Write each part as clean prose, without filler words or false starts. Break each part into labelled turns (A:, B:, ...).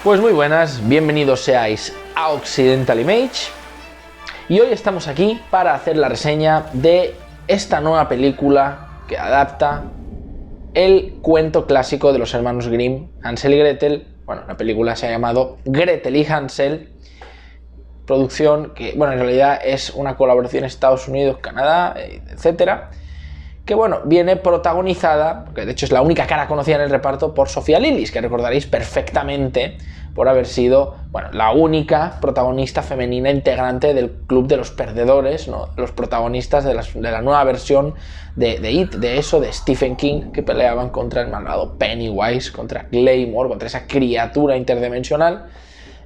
A: Pues muy buenas, bienvenidos seáis a Occidental Image y hoy estamos aquí para hacer la reseña de esta nueva película que adapta el cuento clásico de los hermanos Grimm, Hansel y Gretel. Bueno, la película se ha llamado Gretel y Hansel, producción que, bueno, en realidad es una colaboración Estados Unidos, Canadá, etcétera, que, bueno, viene protagonizada, porque de hecho es la única cara conocida en el reparto, por Sofía Lillis, que recordaréis perfectamente por haber sido, bueno, la única protagonista femenina integrante del Club de los Perdedores, ¿no? Los protagonistas de la nueva versión de It, de Stephen King, que peleaban contra el malvado Pennywise, contra Glamour, contra esa criatura interdimensional,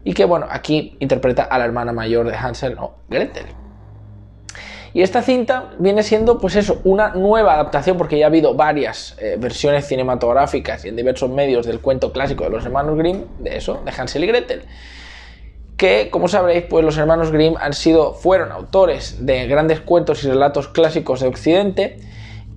A: y que, bueno, aquí interpreta a la hermana mayor de Hansel, no, Gretel. Y esta cinta viene siendo, pues eso, una nueva adaptación, porque ya ha habido varias versiones cinematográficas y en diversos medios del cuento clásico de los hermanos Grimm, de Hansel y Gretel. Que, como sabréis, pues los hermanos Grimm fueron autores de grandes cuentos y relatos clásicos de Occidente,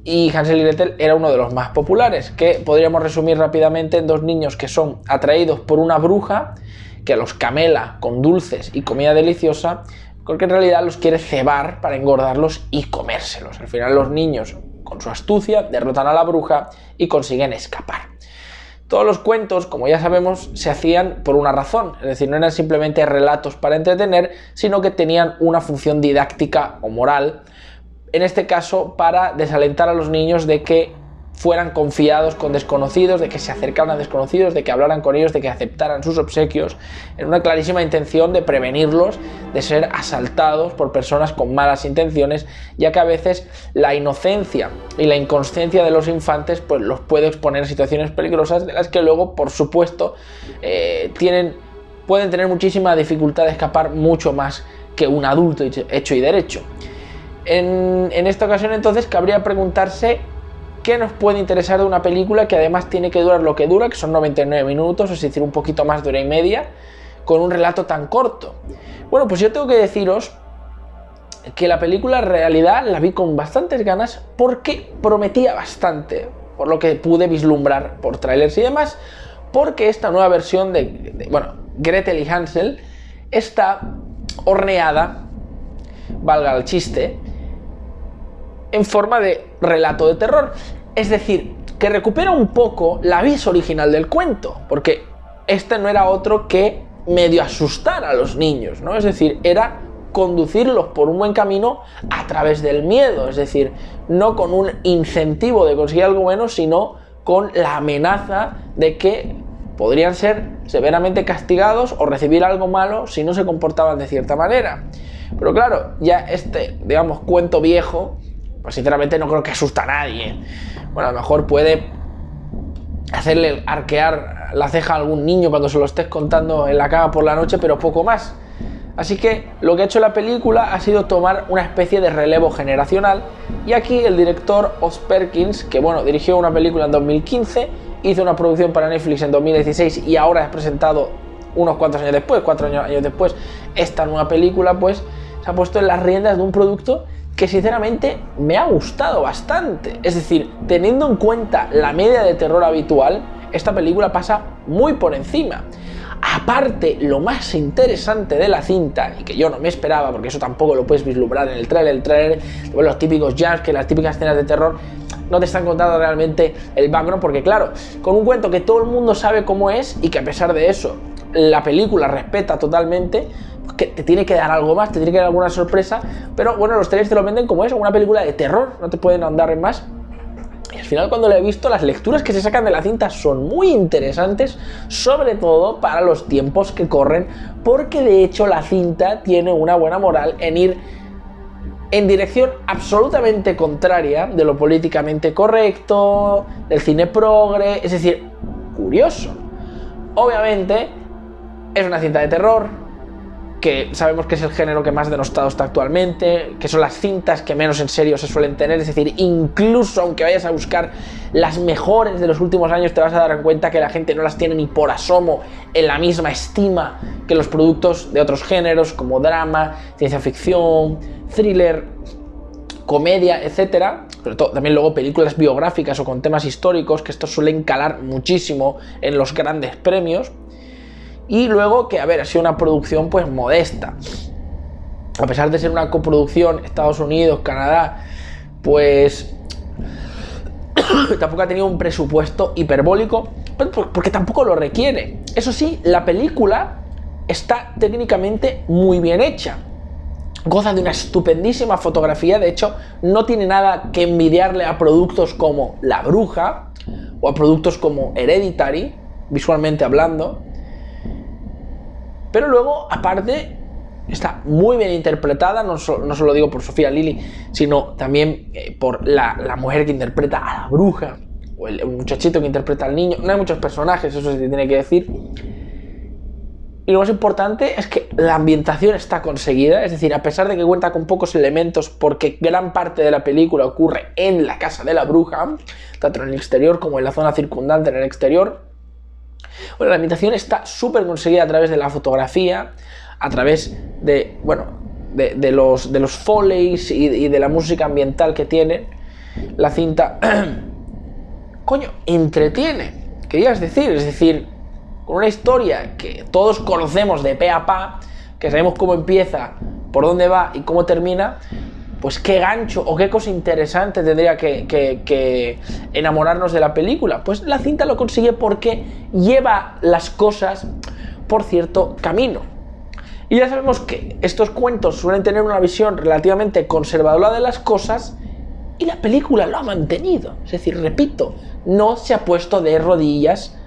A: y Hansel y Gretel era uno de los más populares, que podríamos resumir rápidamente en dos niños que son atraídos por una bruja que los camela con dulces y comida deliciosa, porque en realidad los quiere cebar para engordarlos y comérselos. Al final los niños, con su astucia, derrotan a la bruja y consiguen escapar. Todos los cuentos, como ya sabemos, se hacían por una razón, es decir, no eran simplemente relatos para entretener, sino que tenían una función didáctica o moral, en este caso para desalentar a los niños de que fueran confiados con desconocidos, de que se acercaran a desconocidos, de que hablaran con ellos, de que aceptaran sus obsequios, en una clarísima intención de prevenirlos de ser asaltados por personas con malas intenciones, ya que a veces la inocencia y la inconsciencia de los infantes pues los puede exponer a situaciones peligrosas de las que luego, por supuesto, pueden tener muchísima dificultad de escapar, mucho más que un adulto hecho y derecho. En esta ocasión, entonces, cabría preguntarse ¿qué nos puede interesar de una película que además tiene que durar lo que dura, que son 99 minutos, es decir, un poquito más de hora y media, con un relato tan corto? Bueno, pues yo tengo que deciros que la película en realidad la vi con bastantes ganas porque prometía bastante, por lo que pude vislumbrar por trailers y demás, porque esta nueva versión de Gretel y Hansel está horneada, valga el chiste, en forma de relato de terror. Es decir, que recupera un poco la vis original del cuento, porque este no era otro que medio asustar a los niños, ¿no? Es decir, era conducirlos por un buen camino a través del miedo, es decir, no con un incentivo de conseguir algo bueno, sino con la amenaza de que podrían ser severamente castigados o recibir algo malo si no se comportaban de cierta manera. Pero claro, ya cuento viejo, pues sinceramente no creo que asusta a nadie. Bueno, a lo mejor puede hacerle arquear la ceja a algún niño cuando se lo estés contando en la cama por la noche, pero poco más. Así que lo que ha hecho la película ha sido tomar una especie de relevo generacional, y aquí el director Oz Perkins, que dirigió una película en 2015, hizo una producción para Netflix en 2016 y ahora ha presentado unos cuantos años después, 4 años después, esta nueva película, pues se ha puesto en las riendas de un producto que sinceramente me ha gustado bastante. Es decir, teniendo en cuenta la media de terror habitual, esta película pasa muy por encima. Aparte, lo más interesante de la cinta, y que yo no me esperaba, porque eso tampoco lo puedes vislumbrar en el tráiler, los típicos jumpscares, las típicas escenas de terror, no te están contando realmente el background, porque claro, con un cuento que todo el mundo sabe cómo es, y que a pesar de eso la película respeta totalmente, que te tiene que dar algo más, te tiene que dar alguna sorpresa, pero bueno, los trailers te lo venden como eso, una película de terror, no te pueden ahondar en más. Y al final, cuando lo he visto, las lecturas que se sacan de la cinta son muy interesantes, sobre todo para los tiempos que corren, porque de hecho la cinta tiene una buena moral en ir en dirección absolutamente contraria de lo políticamente correcto, del cine progre, es decir, curioso. Obviamente es una cinta de terror, que sabemos que es el género que más denostado está actualmente, que son las cintas que menos en serio se suelen tener, es decir, incluso aunque vayas a buscar las mejores de los últimos años, te vas a dar cuenta que la gente no las tiene ni por asomo en la misma estima que los productos de otros géneros como drama, ciencia ficción, thriller, comedia, etcétera. Sobre todo también luego películas biográficas o con temas históricos, que estos suelen calar muchísimo en los grandes premios. Y luego que, a ver, ha sido una producción pues modesta. A pesar de ser una coproducción Estados Unidos, Canadá, pues tampoco ha tenido un presupuesto hiperbólico, porque tampoco lo requiere. Eso sí, la película está técnicamente muy bien hecha. Goza de una estupendísima fotografía. De hecho, no tiene nada que envidiarle a productos como La Bruja o a productos como Hereditary, visualmente hablando. Pero luego, aparte, está muy bien interpretada. No solo digo por Sofía Lilly, sino también por la mujer que interpreta a la bruja, o el muchachito que interpreta al niño. No hay muchos personajes, eso se tiene que decir. Y lo más importante es que la ambientación está conseguida, es decir, a pesar de que cuenta con pocos elementos, porque gran parte de la película ocurre en la casa de la bruja, tanto en el exterior como en la zona circundante en el exterior. Bueno, la ambientación está súper conseguida a través de la fotografía, a través de, bueno, de los foleys y de la música ambiental que tiene. La cinta, coño, entretiene, querías decir, es decir, con una historia que todos conocemos de pe a pa, que sabemos cómo empieza, por dónde va y cómo termina, pues qué gancho o qué cosa interesante tendría que enamorarnos de la película. Pues la cinta lo consigue porque lleva las cosas por cierto camino. Y ya sabemos que estos cuentos suelen tener una visión relativamente conservadora de las cosas, y la película lo ha mantenido. Es decir, repito, no se ha puesto de rodillas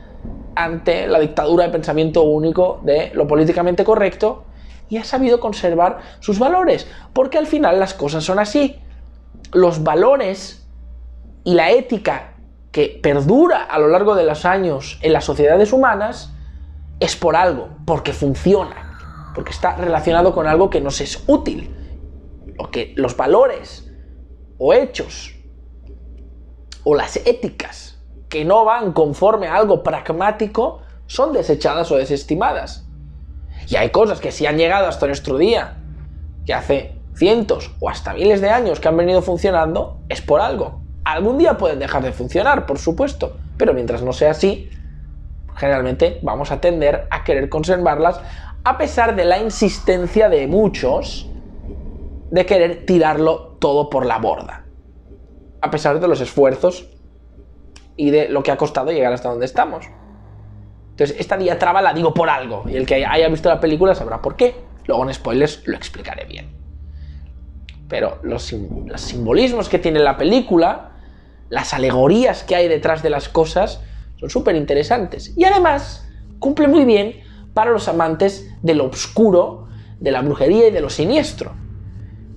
A: ante la dictadura de pensamiento único de lo políticamente correcto, y ha sabido conservar sus valores, porque al final las cosas son así. Los valores y la ética que perdura a lo largo de los años en las sociedades humanas es por algo, porque funciona, porque está relacionado con algo que nos es útil. Los valores o hechos o las éticas que no van conforme a algo pragmático son desechadas o desestimadas. Y hay cosas que sí han llegado hasta nuestro día, que hace cientos o hasta miles de años que han venido funcionando, es por algo. Algún día pueden dejar de funcionar, por supuesto, pero mientras no sea así, generalmente vamos a tender a querer conservarlas, a pesar de la insistencia de muchos de querer tirarlo todo por la borda, a pesar de los esfuerzos y de lo que ha costado llegar hasta donde estamos. Entonces, esta diatriba la digo por algo, y el que haya visto la película sabrá por qué. Luego en spoilers lo explicaré bien. Pero los simbolismos que tiene la película, las alegorías que hay detrás de las cosas, son súper interesantes. Y además, cumple muy bien para los amantes de lo oscuro, de la brujería y de lo siniestro.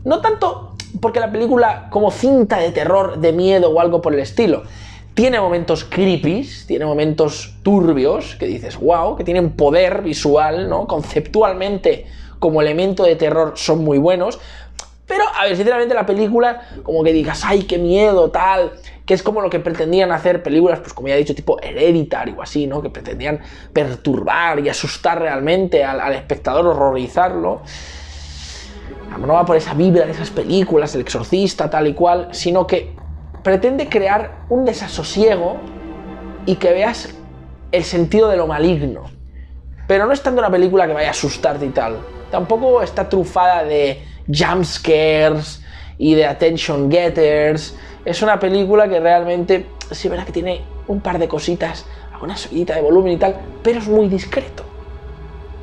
A: No tanto porque la película, como cinta de terror, de miedo o algo por el estilo, tiene momentos creepy, tiene momentos turbios, que dices, wow, que tienen poder visual, ¿no? Conceptualmente, como elemento de terror, son muy buenos. Pero, a ver, sinceramente la película, como que digas, ay, qué miedo, tal, que es como lo que pretendían hacer películas, pues como ya he dicho, tipo Hereditary o así, ¿no? Que pretendían perturbar y asustar realmente al espectador, horrorizarlo. No va por esa vibra de esas películas, El Exorcista, tal y cual, sino que pretende crear un desasosiego y que veas el sentido de lo maligno. Pero no es tanto una película que vaya a asustarte y tal. Tampoco está trufada de jumpscares y de attention getters. Es una película que realmente, sí, verdad que tiene un par de cositas, alguna subidita de volumen y tal, pero es muy discreto.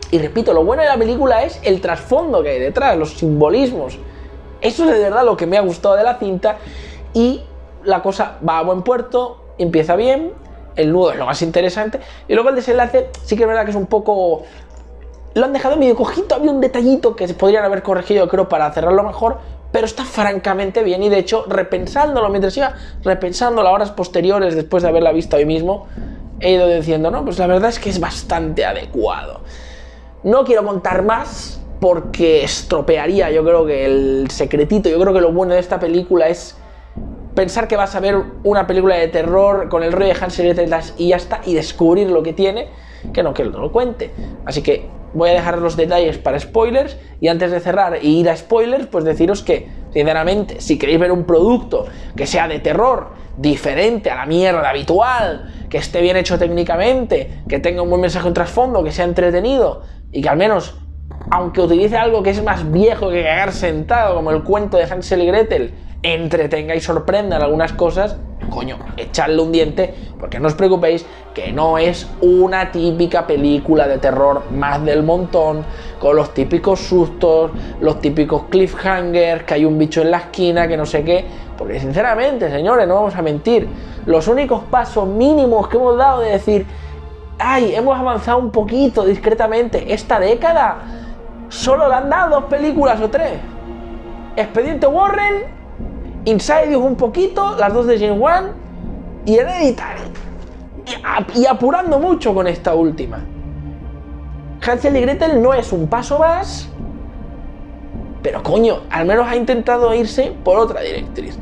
A: Y repito, lo bueno de la película es el trasfondo que hay detrás, los simbolismos. Eso es de verdad lo que me ha gustado de la cinta, y la cosa va a buen puerto, empieza bien, el nudo es lo más interesante, y luego el desenlace sí que es verdad que es un poco... Lo han dejado medio cojito, había un detallito que se podrían haber corregido, creo, para cerrarlo mejor, pero está francamente bien, y de hecho, repensándolo, mientras iba repensándolo a horas posteriores, después de haberla visto hoy mismo, he ido diciendo, no, pues la verdad es que es bastante adecuado. No quiero contar más porque estropearía, yo creo, que el secretito. Yo creo que lo bueno de esta película es pensar que vas a ver una película de terror con el rollo de Hansel y Gretel y ya está, y descubrir lo que tiene, que no lo cuente. Así que voy a dejar los detalles para spoilers, y antes de cerrar y ir a spoilers, pues deciros que, sinceramente, si queréis ver un producto que sea de terror, diferente a la mierda habitual que esté bien hecho técnicamente, que tenga un buen mensaje, un trasfondo, que sea entretenido y que al menos, aunque utilice algo que es más viejo que cagar sentado, como el cuento de Hansel y Gretel, entretenga y sorprenda en algunas cosas, coño, echadle un diente, porque no os preocupéis que no es una típica película de terror más del montón, con los típicos sustos, los típicos cliffhangers, que hay un bicho en la esquina, que no sé qué, porque sinceramente, señores, no vamos a mentir, los únicos pasos mínimos que hemos dado de decir, ay, hemos avanzado un poquito discretamente esta década, solo le han dado 2 películas o 3. Expediente Warren, Insidious un poquito, las 2 de James Wan y Hereditary. Y apurando mucho con esta última. Hansel y Gretel no es un paso más, pero coño, al menos ha intentado irse por otra directriz.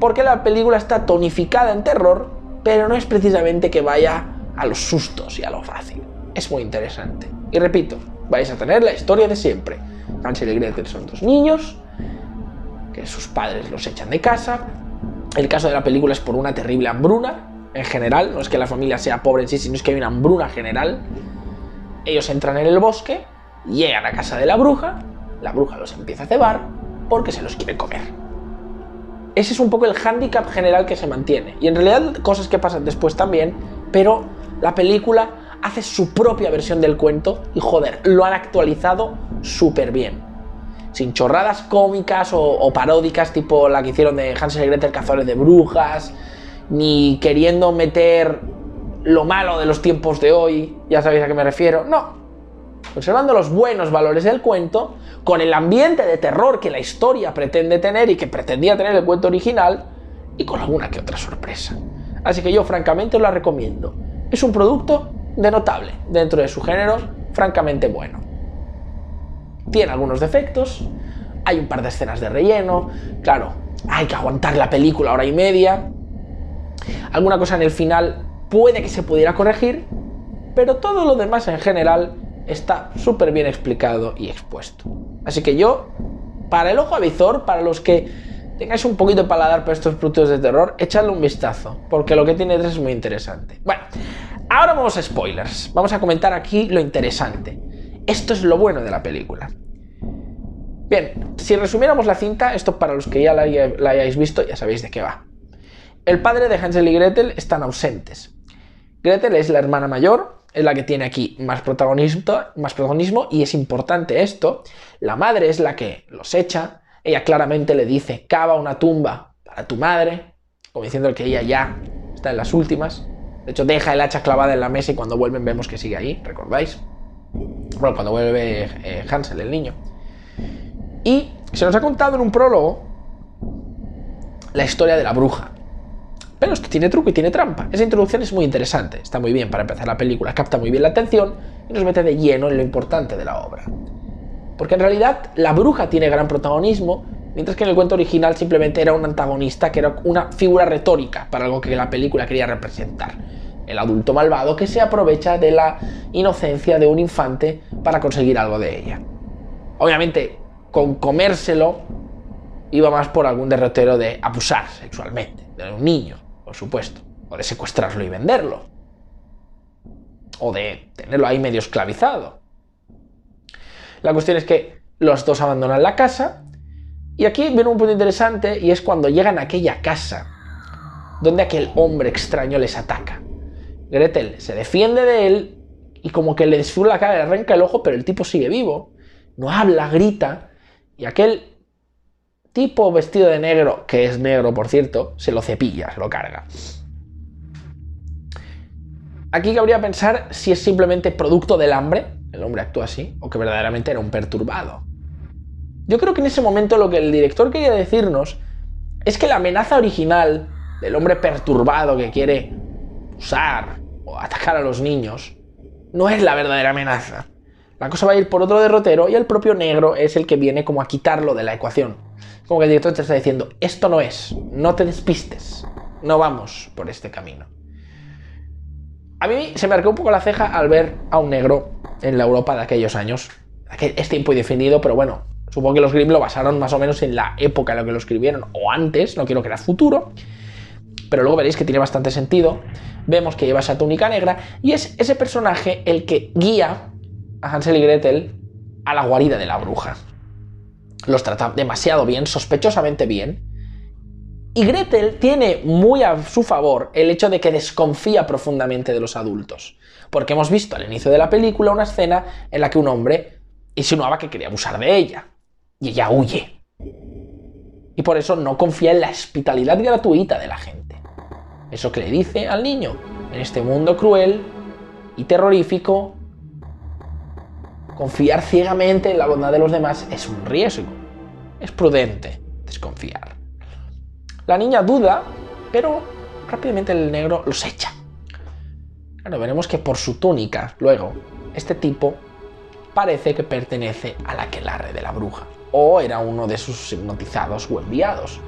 A: Porque la película está tonificada en terror, pero no es precisamente que vaya a los sustos y a lo fácil. Es muy interesante. Y repito, vais a tener la historia de siempre. Hansel y Gretel son 2 niños que sus padres los echan de casa. El caso de la película es por una terrible hambruna en general, no es que la familia sea pobre en sí, sino es que hay una hambruna general. Ellos entran en el bosque, llegan a casa de la bruja los empieza a cebar porque se los quiere comer. Ese es un poco el hándicap general que se mantiene, y en realidad cosas que pasan después también, pero la película hace su propia versión del cuento y joder, lo han actualizado súper bien. Sin chorradas cómicas o paródicas tipo la que hicieron de Hansel y Gretel cazadores de brujas, ni queriendo meter lo malo de los tiempos de hoy, ya sabéis a qué me refiero, no. Conservando los buenos valores del cuento, con el ambiente de terror que la historia pretende tener y que pretendía tener el cuento original, y con alguna que otra sorpresa. Así que yo francamente os la recomiendo. Es un producto de notable dentro de su género, francamente bueno. Tiene algunos defectos, hay un par de escenas de relleno, claro, hay que aguantar la película 1h30, alguna cosa en el final puede que se pudiera corregir, pero todo lo demás en general está súper bien explicado y expuesto. Así que yo, para el ojo avizor, para los que tengáis un poquito de paladar para estos productos de terror, echadle un vistazo, porque lo que tiene detrás es muy interesante. Bueno, ahora vamos a spoilers, vamos a comentar aquí lo interesante. Esto es lo bueno de la película. Bien, si resumiéramos la cinta, esto para los que ya la hayáis visto, ya sabéis de qué va. El padre de Hansel y Gretel están ausentes. Gretel es la hermana mayor, es la que tiene aquí más protagonismo, y es importante esto. La madre es la que los echa, ella claramente le dice, cava una tumba para tu madre, como diciendo que ella ya está en las últimas. De hecho, deja el hacha clavada en la mesa y cuando vuelven vemos que sigue ahí, ¿recordáis? Bueno, cuando vuelve Hansel, el niño. Y se nos ha contado en un prólogo la historia de la bruja. Pero es que tiene truco y tiene trampa. Esa introducción es muy interesante, está muy bien para empezar la película, capta muy bien la atención y nos mete de lleno en lo importante de la obra. Porque en realidad la bruja tiene gran protagonismo, mientras que en el cuento original simplemente era un antagonista, que era una figura retórica para algo que la película quería representar. El adulto malvado que se aprovecha de la inocencia de un infante para conseguir algo de ella. Obviamente, con comérselo iba más por algún derrotero de abusar sexualmente de un niño, por supuesto, o de secuestrarlo y venderlo, o de tenerlo ahí medio esclavizado. La cuestión es que los dos abandonan la casa, y aquí viene un punto interesante, y es cuando llegan a aquella casa donde aquel hombre extraño les ataca. Gretel se defiende de él y como que le desfigura la cara, le arranca el ojo, pero el tipo sigue vivo, no habla, grita, y aquel tipo vestido de negro, que es negro por cierto, se lo cepilla, se lo carga. Aquí cabría pensar si es simplemente producto del hambre, el hombre actúa así, o que verdaderamente era un perturbado. Yo creo que en ese momento lo que el director quería decirnos es que la amenaza original del hombre perturbado que quiere usar o atacar a los niños no es la verdadera amenaza. La cosa va a ir por otro derrotero y el propio negro es el que viene como a quitarlo de la ecuación. Como que el director te está diciendo, esto no es, no te despistes, no vamos por este camino. A mí se me arqueó un poco la ceja al ver a un negro en la Europa de aquellos años. Es tiempo indefinido, pero bueno, supongo que los Grimm lo basaron más o menos en la época en la que lo escribieron, o antes, no quiero que era futuro. pero luego veréis que tiene bastante sentido. Vemos que lleva esa túnica negra y es ese personaje el que guía a Hansel y Gretel a la guarida de la bruja. Los trata demasiado bien, sospechosamente bien. Y Gretel tiene muy a su favor el hecho de que desconfía profundamente de los adultos. Porque hemos visto al inicio de la película una escena en la que un hombre insinuaba que quería abusar de ella. Y ella huye. Y por eso no confía en la hospitalidad gratuita de la gente. Eso que le dice al niño: en este mundo cruel y terrorífico, confiar ciegamente en la bondad de los demás es un riesgo. Es prudente desconfiar. La niña duda, pero rápidamente el negro los echa. Claro, veremos que por su túnica, luego, este tipo parece que pertenece al aquelarre de la bruja, o era uno de sus hipnotizados o enviados.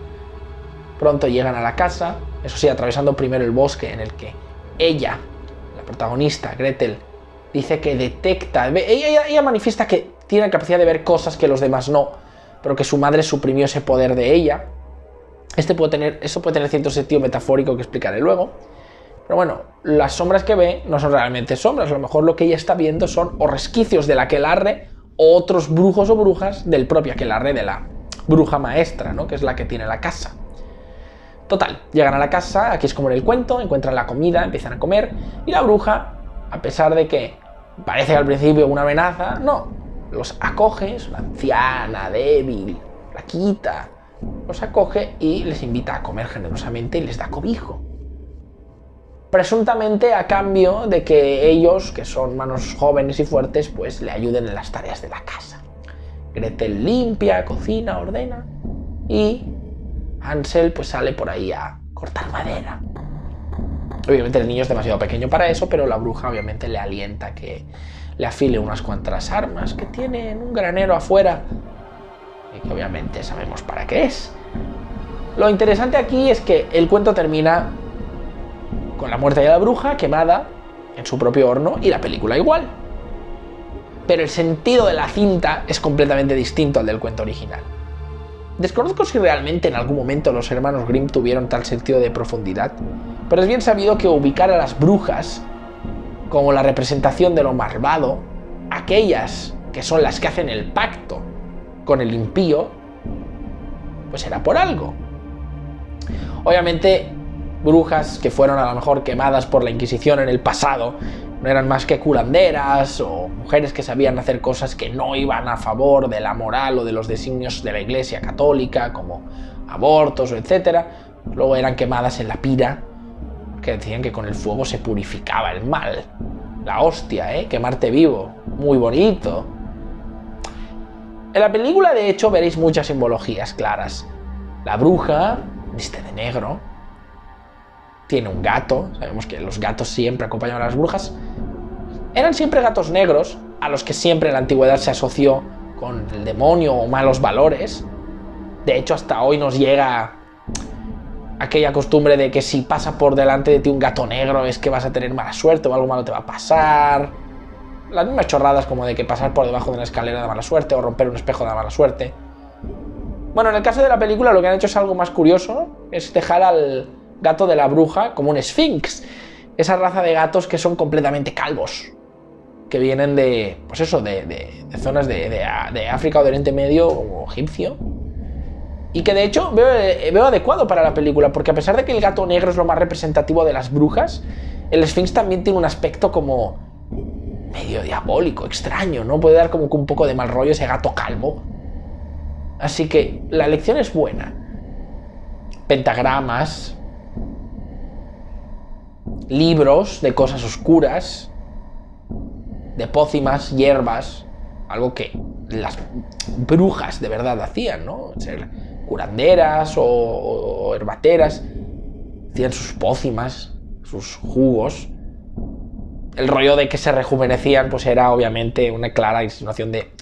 A: Pronto llegan a la casa, eso sí, atravesando primero el bosque en el que ella, la protagonista, Gretel, dice que detecta, ella manifiesta que tiene la capacidad de ver cosas que los demás no, pero que su madre suprimió ese poder de ella. Eso puede tener cierto sentido metafórico que explicaré luego. Pero bueno, las sombras que ve no son realmente sombras, a lo mejor lo que ella está viendo son o resquicios del aquelarre o otros brujos o brujas del propio aquelarre de la bruja maestra, ¿no? Que es la que tiene la casa. Total, llegan a la casa, aquí es como en el cuento, encuentran la comida, empiezan a comer, y la bruja, a pesar de que parece al principio una amenaza, no, los acoge, es una anciana, débil, flaquita, los acoge y les invita a comer generosamente y les da cobijo. Presuntamente a cambio de que ellos, que son manos jóvenes y fuertes, pues le ayuden en las tareas de la casa. Gretel limpia, cocina, ordena, y Hansel pues sale por ahí a cortar madera. Obviamente el niño es demasiado pequeño para eso, pero la bruja obviamente le alienta que le afile unas cuantas armas que tiene en un granero afuera, y que obviamente sabemos para qué es. Lo interesante aquí es que el cuento termina con la muerte de la bruja quemada en su propio horno y la película igual. Pero el sentido de la cinta es completamente distinto al del cuento original. Desconozco si realmente en algún momento los hermanos Grimm tuvieron tal sentido de profundidad, pero es bien sabido que ubicar a las brujas como la representación de lo malvado, aquellas que son las que hacen el pacto con el impío, pues era por algo. Obviamente, brujas que fueron a lo mejor quemadas por la Inquisición en el pasado no eran más que curanderas o mujeres que sabían hacer cosas que no iban a favor de la moral o de los designios de la Iglesia católica, como abortos o etcétera. Luego eran quemadas en la pira, que decían que con el fuego se purificaba el mal. La hostia, quemarte vivo, muy bonito. En la película, de hecho, veréis muchas simbologías claras. La bruja viste de negro, tiene un gato, sabemos que los gatos siempre acompañan a las brujas. Eran siempre gatos negros, a los que siempre en la antigüedad se asoció con el demonio o malos valores. De hecho, hasta hoy nos llega aquella costumbre de que si pasa por delante de ti un gato negro es que vas a tener mala suerte o algo malo te va a pasar. Las mismas chorradas como de que pasar por debajo de una escalera da mala suerte o romper un espejo da mala suerte. Bueno, en el caso de la película lo que han hecho es algo más curioso, es dejar al gato de la bruja como un esfinx, esa raza de gatos que son completamente calvos, que vienen de, pues eso, de zonas de África o de Oriente Medio o egipcio, y que de hecho veo adecuado para la película, porque a pesar de que el gato negro es lo más representativo de las brujas, el esfinx también tiene un aspecto como medio diabólico, extraño, ¿no? Puede dar como que un poco de mal rollo ese gato calvo. Así que la elección es buena. Pentagramas, libros de cosas oscuras, de pócimas, hierbas, algo que las brujas de verdad hacían, ¿no? Ser curanderas o herbateras, hacían sus pócimas, sus jugos. El rollo de que se rejuvenecían pues era obviamente una clara insinuación de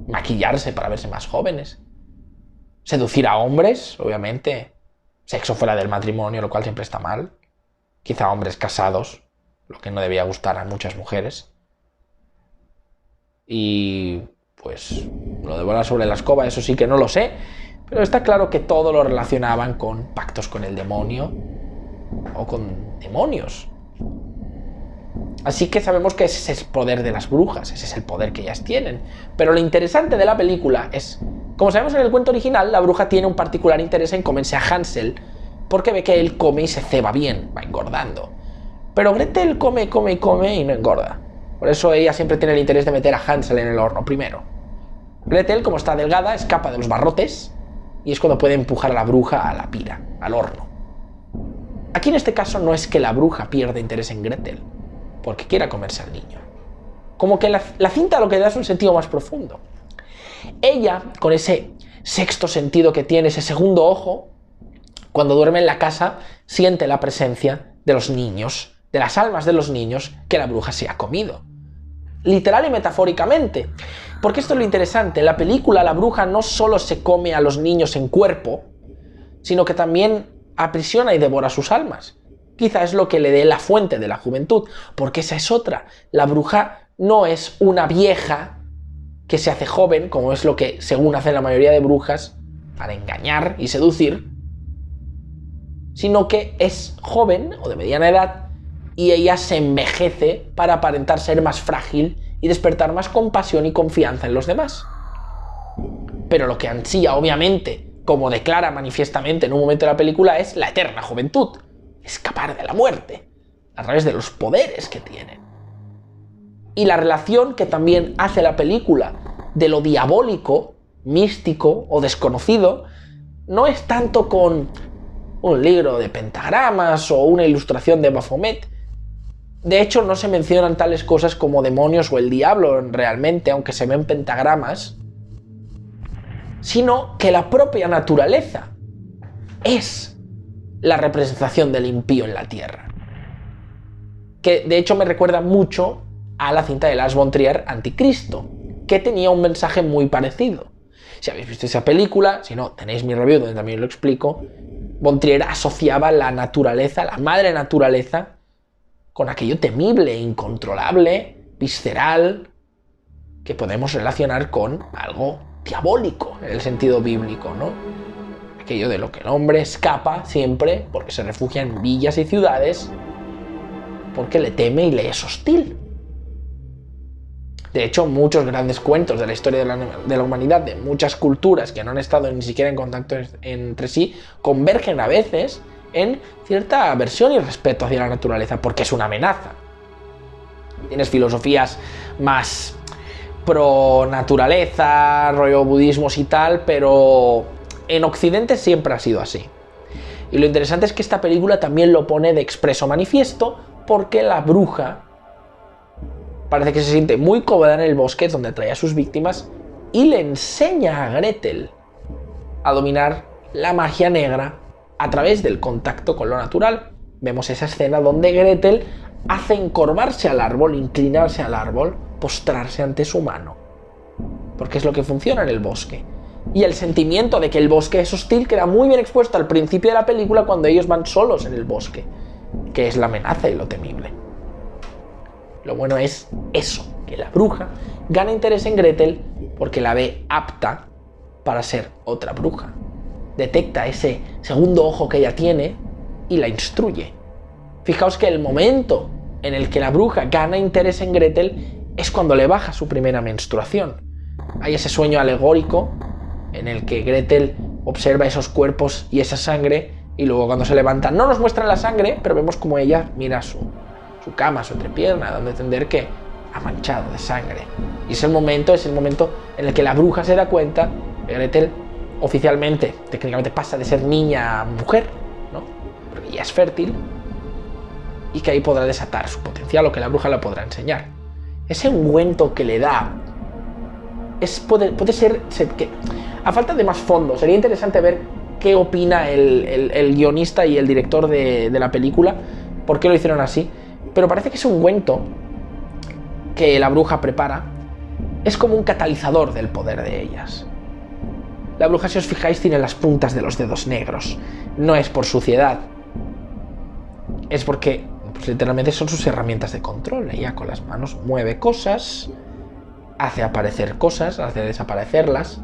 A: maquillarse para verse más jóvenes. Seducir a hombres, obviamente. Sexo fuera del matrimonio, lo cual siempre está mal. Quizá hombres casados, lo que no debía gustar a muchas mujeres. Y pues lo de volar sobre la escoba, eso sí que no lo sé, pero está claro que todo lo relacionaban con pactos con el demonio o con demonios. Así que sabemos que ese es el poder de las brujas, ese es el poder que ellas tienen. Pero lo interesante de la película es, como sabemos en el cuento original, la bruja tiene un particular interés en comerse a Hansel, porque ve que él come y se ceba bien, va engordando. Pero Gretel come y no engorda. Por eso ella siempre tiene el interés de meter a Hansel en el horno primero. Gretel, como está delgada, escapa de los barrotes y es cuando puede empujar a la bruja a la pira, al horno. Aquí en este caso no es que la bruja pierda interés en Gretel, porque quiera comerse al niño. Como que la cinta lo que da es un sentido más profundo. Ella, con ese sexto sentido que tiene, ese segundo ojo, cuando duerme en la casa, siente la presencia de los niños, de las almas de los niños que la bruja se ha comido. Literal y metafóricamente. Porque esto es lo interesante. En la película la bruja no solo se come a los niños en cuerpo, sino que también aprisiona y devora sus almas. Quizá es lo que le dé la fuente de la juventud, porque esa es otra. La bruja no es una vieja que se hace joven, como es lo que según hacen la mayoría de brujas, para engañar y seducir, sino que es joven o de mediana edad y ella se envejece para aparentar ser más frágil y despertar más compasión y confianza en los demás. Pero lo que ansía, obviamente, como declara manifiestamente en un momento de la película, es la eterna juventud. Escapar de la muerte, a través de los poderes que tienen. Y la relación que también hace la película de lo diabólico, místico o desconocido, no es tanto con un libro de pentagramas o una ilustración de Baphomet. De hecho, no se mencionan tales cosas como demonios o el diablo realmente, aunque se ven pentagramas, sino que la propia naturaleza es la representación del impío en la tierra. Que de hecho me recuerda mucho a la cinta de Lars von Trier, Anticristo, que tenía un mensaje muy parecido. Si habéis visto esa película, si no, tenéis mi review donde también lo explico, von Trier asociaba la naturaleza, la madre naturaleza, con aquello temible, incontrolable, visceral, que podemos relacionar con algo diabólico, en el sentido bíblico, ¿no? Aquello de lo que el hombre escapa siempre, porque se refugia en villas y ciudades, porque le teme y le es hostil. De hecho, muchos grandes cuentos de la historia de la humanidad, de muchas culturas que no han estado ni siquiera en contacto entre sí, convergen a veces en cierta aversión y respeto hacia la naturaleza, porque es una amenaza. Tienes filosofías más pro naturaleza, rollo budismos y tal, pero en Occidente siempre ha sido así. Y lo interesante es que esta película también lo pone de expreso manifiesto, porque la bruja parece que se siente muy cómoda en el bosque donde trae a sus víctimas y le enseña a Gretel a dominar la magia negra a través del contacto con lo natural. Vemos esa escena donde Gretel hace encorvarse al árbol, inclinarse al árbol, postrarse ante su mano. Porque es lo que funciona en el bosque. Y el sentimiento de que el bosque es hostil queda muy bien expuesto al principio de la película cuando ellos van solos en el bosque, que es la amenaza y lo temible. Lo bueno es eso, que la bruja gana interés en Gretel porque la ve apta para ser otra bruja. Detecta ese segundo ojo que ella tiene y la instruye. Fijaos que el momento en el que la bruja gana interés en Gretel es cuando le baja su primera menstruación. Hay ese sueño alegórico en el que Gretel observa esos cuerpos y esa sangre y luego cuando se levantan no nos muestran la sangre, pero vemos como ella mira su cama, su entrepierna, dando a entender que ha manchado de sangre. Y es el momento en el que la bruja se da cuenta que Gretel oficialmente, técnicamente pasa de ser niña a mujer, ¿no? Porque ya es fértil y que ahí podrá desatar su potencial o que la bruja la podrá enseñar. Ese ungüento que le da puede ser que, a falta de más fondo, sería interesante ver qué opina el guionista y el director de la película, por qué lo hicieron así, pero parece que ese ungüento que la bruja prepara es como un catalizador del poder de ellas. La bruja, si os fijáis, tiene las puntas de los dedos negros. No es por suciedad, es porque pues, literalmente son sus herramientas de control. Ella con las manos mueve cosas, hace aparecer cosas, hace desaparecerlas,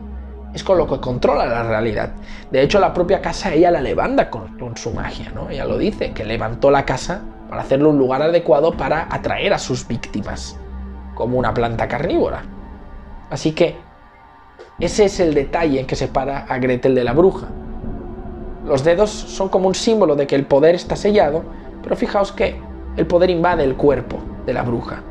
A: es con lo que controla la realidad. De hecho, la propia casa ella la levanta con su magia, ¿no? Ella lo dice, que levantó la casa para hacerle un lugar adecuado para atraer a sus víctimas, como una planta carnívora. Así que ese es el detalle que separa a Gretel de la bruja. Los dedos son como un símbolo de que el poder está sellado, pero fijaos que el poder invade el cuerpo de la bruja.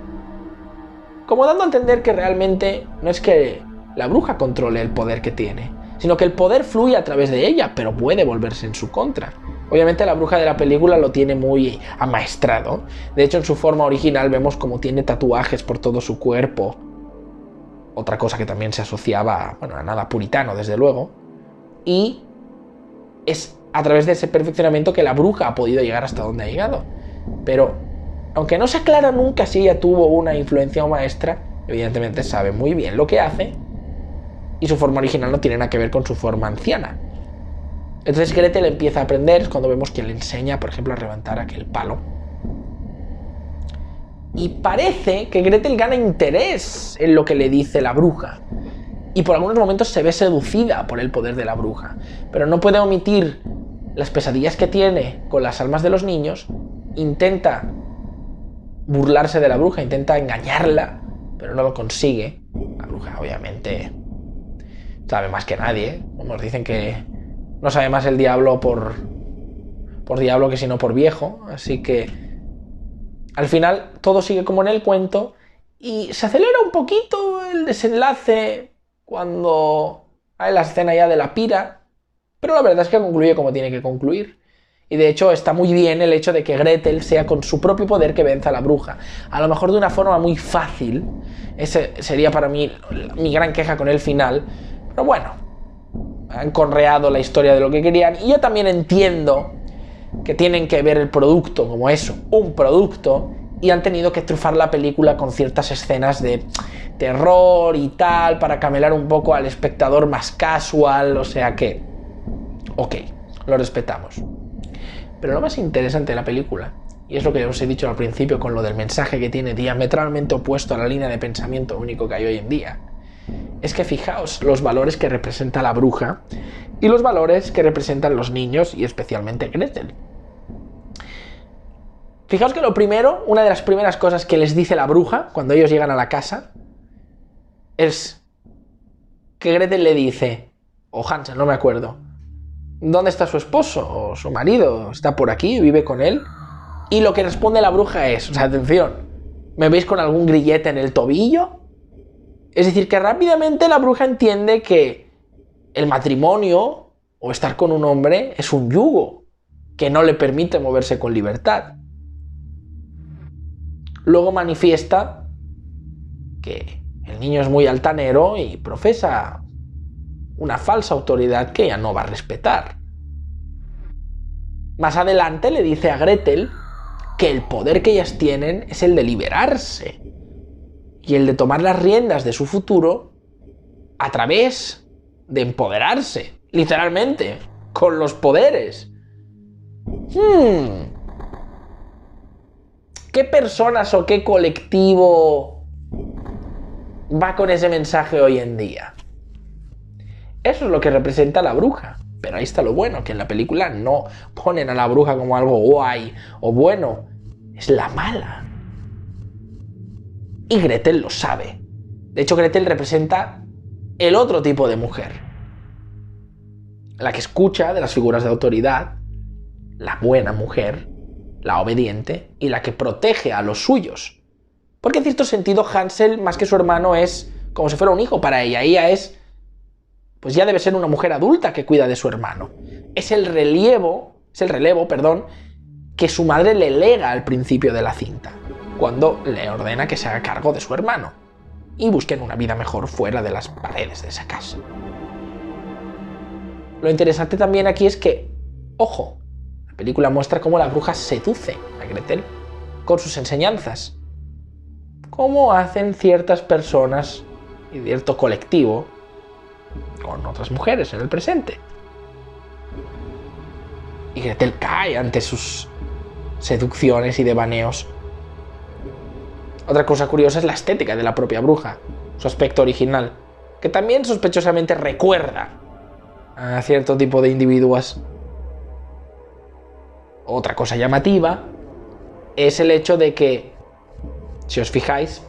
A: Como dando a entender que realmente no es que la bruja controle el poder que tiene, sino que el poder fluye a través de ella, pero puede volverse en su contra. Obviamente la bruja de la película lo tiene muy amaestrado. De hecho, en su forma original vemos como tiene tatuajes por todo su cuerpo. Otra cosa que también se asociaba, bueno, a nada puritano, desde luego. Y es a través de ese perfeccionamiento que la bruja ha podido llegar hasta donde ha llegado. Pero, aunque no se aclara nunca si ella tuvo una influencia maestra, evidentemente sabe muy bien lo que hace, y su forma original no tiene nada que ver con su forma anciana. Entonces Gretel empieza a aprender, es cuando vemos que le enseña, por ejemplo, a levantar aquel palo. Y parece que Gretel gana interés en lo que le dice la bruja. Y por algunos momentos se ve seducida por el poder de la bruja. Pero no puede omitir las pesadillas que tiene con las almas de los niños. Intenta burlarse de la bruja, intenta engañarla, pero no lo consigue. La bruja, obviamente, sabe más que nadie. Nos dicen que no sabe más el diablo por diablo que sino por viejo. Así que al final todo sigue como en el cuento y se acelera un poquito el desenlace cuando hay la escena ya de la pira, pero la verdad es que concluye como tiene que concluir. Y de hecho está muy bien el hecho de que Gretel sea con su propio poder que venza a la bruja. A lo mejor de una forma muy fácil. Ese sería para mí mi gran queja con el final. Pero bueno, han conreado la historia de lo que querían. Y yo también entiendo que tienen que ver el producto como eso, un producto, y han tenido que trufar la película con ciertas escenas de terror y tal, para camelar un poco al espectador más casual, o sea que, ok, lo respetamos. Pero lo más interesante de la película, y es lo que os he dicho al principio con lo del mensaje que tiene diametralmente opuesto a la línea de pensamiento único que hay hoy en día, es que fijaos los valores que representa la bruja y los valores que representan los niños y especialmente Gretel. Fijaos que lo primero, una de las primeras cosas que les dice la bruja cuando ellos llegan a la casa es que Gretel le dice, o Hansel, no me acuerdo, ¿dónde está su esposo o su marido? ¿Está por aquí? ¿Vive con él? Y lo que responde la bruja es, o sea, atención, ¿me veis con algún grillete en el tobillo? Es decir, que rápidamente la bruja entiende que el matrimonio o estar con un hombre es un yugo que no le permite moverse con libertad. Luego manifiesta que el niño es muy altanero y profesa una falsa autoridad que ella no va a respetar. Más adelante le dice a Gretel que el poder que ellas tienen es el de liberarse y el de tomar las riendas de su futuro a través de empoderarse, literalmente, con los poderes. ¿Qué personas o qué colectivo va con ese mensaje hoy en día? Eso es lo que representa la bruja. Pero ahí está lo bueno, que en la película no ponen a la bruja como algo guay o bueno. Es la mala. Y Gretel lo sabe. De hecho, Gretel representa el otro tipo de mujer. La que escucha de las figuras de autoridad, la buena mujer, la obediente y la que protege a los suyos. Porque en cierto sentido Hansel, más que su hermano, es como si fuera un hijo para ella. Ella es, pues ya debe ser una mujer adulta que cuida de su hermano. Es el relevo, que su madre le lega al principio de la cinta, cuando le ordena que se haga cargo de su hermano y busquen una vida mejor fuera de las paredes de esa casa. Lo interesante también aquí es que, ojo, la película muestra cómo la bruja seduce a Gretel con sus enseñanzas. Cómo hacen ciertas personas y cierto colectivo con otras mujeres en el presente. Y Gretel cae ante sus seducciones y devaneos. Otra cosa curiosa es la estética de la propia bruja, su aspecto original. que también sospechosamente recuerda a cierto tipo de individuos. Otra cosa llamativa es el hecho de que, si os fijáis,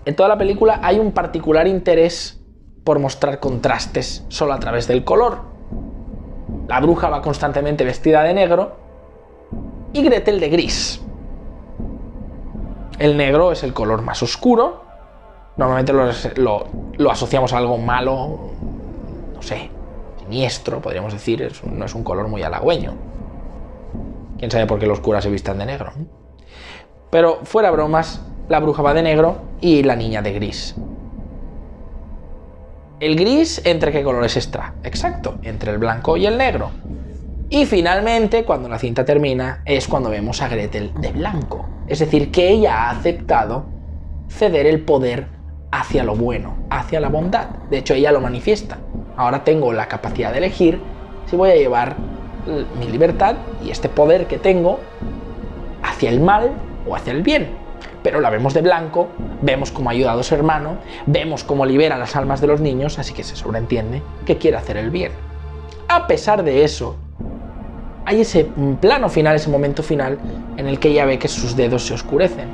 A: en toda la película hay un particular interés por mostrar contrastes solo a través del color. La bruja va constantemente vestida de negro y Gretel de gris. El negro es el color más oscuro. Normalmente lo asociamos a algo malo, no sé, siniestro, podríamos decir. No es un color muy halagüeño. Quién sabe por qué los curas se vistan de negro. Pero fuera bromas, la bruja va de negro y la niña de gris. ¿El gris entre qué colores está? Exacto, entre el blanco y el negro. Y finalmente, cuando la cinta termina, es cuando vemos a Gretel de blanco. Es decir, que ella ha aceptado ceder el poder hacia lo bueno, hacia la bondad. De hecho, ella lo manifiesta. Ahora tengo la capacidad de elegir si voy a llevar mi libertad y este poder que tengo hacia el mal o hacia el bien. Pero la vemos de blanco, vemos cómo ha ayudado a su hermano, vemos cómo libera las almas de los niños, así que se sobreentiende que quiere hacer el bien. A pesar de eso, hay ese plano final, ese momento final, en el que ella ve que sus dedos se oscurecen.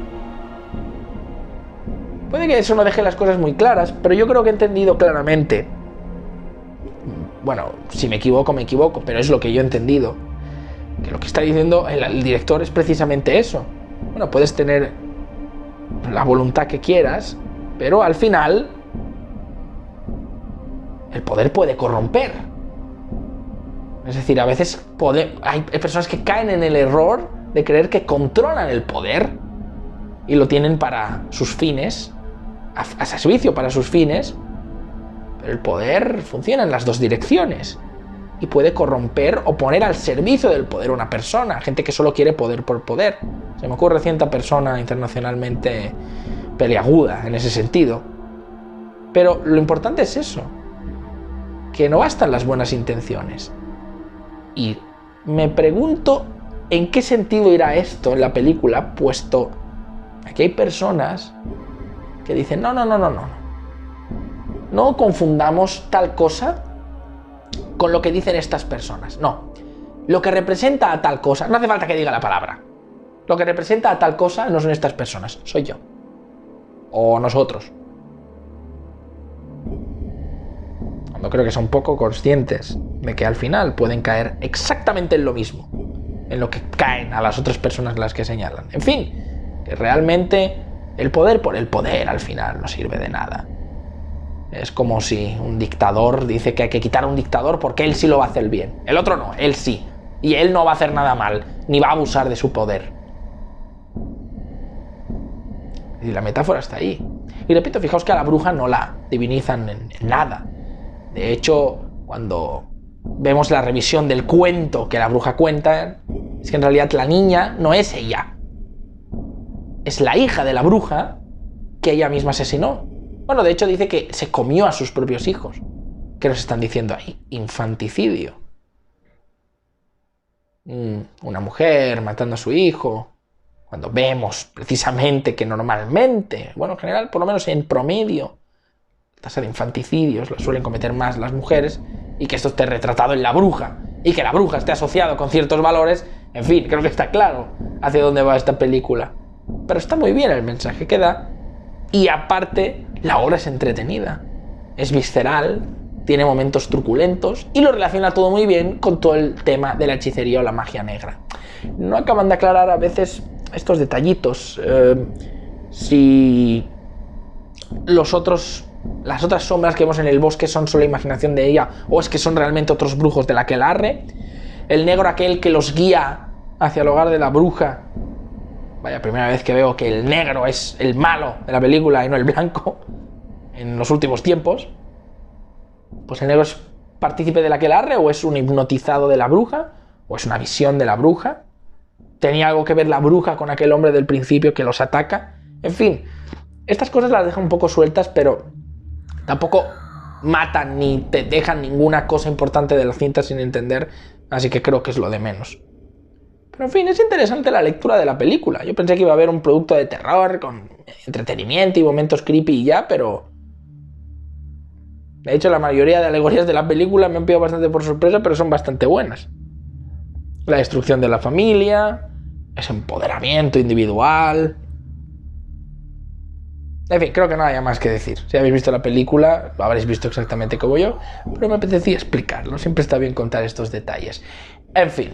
A: Puede que eso no deje las cosas muy claras, pero yo creo que he entendido claramente. Bueno, si me equivoco, pero es lo que yo he entendido. Que lo que está diciendo el director es precisamente eso. Bueno, puedes tener la voluntad que quieras, pero al final el poder puede corromper. Es decir, a veces hay personas que caen en el error de creer que controlan el poder y lo tienen para sus fines, a servicio para sus fines, pero el poder funciona en las dos direcciones y puede corromper o poner al servicio del poder a una persona, gente que solo quiere poder por poder. Se me ocurre cierta persona internacionalmente peliaguda en ese sentido. Pero lo importante es eso, que no bastan las buenas intenciones. Y me pregunto en qué sentido irá esto en la película, puesto que hay personas que dicen no confundamos tal cosa con lo que dicen estas personas. No, lo que representa a tal cosa, no hace falta que diga la palabra, lo que representa a tal cosa no son estas personas, soy yo o nosotros. Cuando creo que son poco conscientes de que al final pueden caer exactamente en lo mismo, en lo que caen a las otras personas las que señalan. En fin, que realmente el poder por el poder al final no sirve de nada. Es como si un dictador dice que hay que quitar a un dictador porque él sí lo va a hacer bien. El otro no, él sí. Y él no va a hacer nada mal, ni va a abusar de su poder. Y la metáfora está ahí. Y repito, fijaos que a la bruja no la divinizan en nada. De hecho, cuando vemos la revisión del cuento que la bruja cuenta, es que en realidad la niña no es ella. Es la hija de la bruja que ella misma asesinó. Bueno, de hecho dice que se comió a sus propios hijos. ¿Qué nos están diciendo ahí? Infanticidio. Una mujer matando a su hijo. Cuando vemos precisamente que normalmente, bueno, en general, por lo menos en promedio, la tasa de infanticidios la suelen cometer más las mujeres, y que esto esté retratado en la bruja, y que la bruja esté asociado con ciertos valores, en fin, creo que está claro hacia dónde va esta película. Pero está muy bien el mensaje que da, y aparte, la obra es entretenida, es visceral, tiene momentos truculentos, y lo relaciona todo muy bien con todo el tema de la hechicería o la magia negra. No acaban de aclarar a veces estos detallitos, si las otras sombras que vemos en el bosque son solo imaginación de ella, o es que son realmente otros brujos de la aquelarre. El negro aquel que los guía hacia el hogar de la bruja. Vaya, primera vez que veo que el negro es el malo de la película y no el blanco en los últimos tiempos. Pues el negro es partícipe de la aquelarre, o es un hipnotizado de la bruja, o es una visión de la bruja. ¿Tenía algo que ver la bruja con aquel hombre del principio que los ataca? En fin, estas cosas las dejan un poco sueltas, pero tampoco matan ni te dejan ninguna cosa importante de la cinta sin entender, así que creo que es lo de menos. Pero en fin, es interesante la lectura de la película. Yo pensé que iba a haber un producto de terror con entretenimiento y momentos creepy y ya, pero De hecho, la mayoría de alegorías de la película me han pillado bastante por sorpresa, pero son bastante buenas. La destrucción de la familia, ese empoderamiento individual. En fin, creo que no haya más que decir. Si habéis visto la película, lo habréis visto exactamente como yo, pero me apetecía explicarlo. Siempre está bien contar estos detalles. En fin.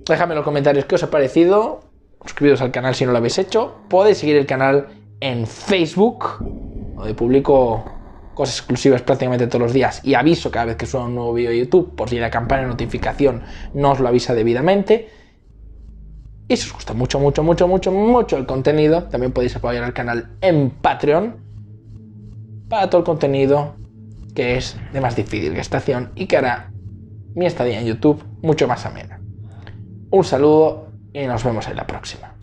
A: Dejadme en los comentarios qué os ha parecido. Suscribiros al canal si no lo habéis hecho. Podéis seguir el canal en Facebook, donde publico cosas exclusivas prácticamente todos los días y aviso cada vez que suba un nuevo vídeo de YouTube, por si la campana de notificación no os lo avisa debidamente. Y si os gusta mucho el contenido, también podéis apoyar al canal en Patreon para todo el contenido que es de más difícil gestación y que hará mi estadía en YouTube mucho más amena. Un saludo y nos vemos en la próxima.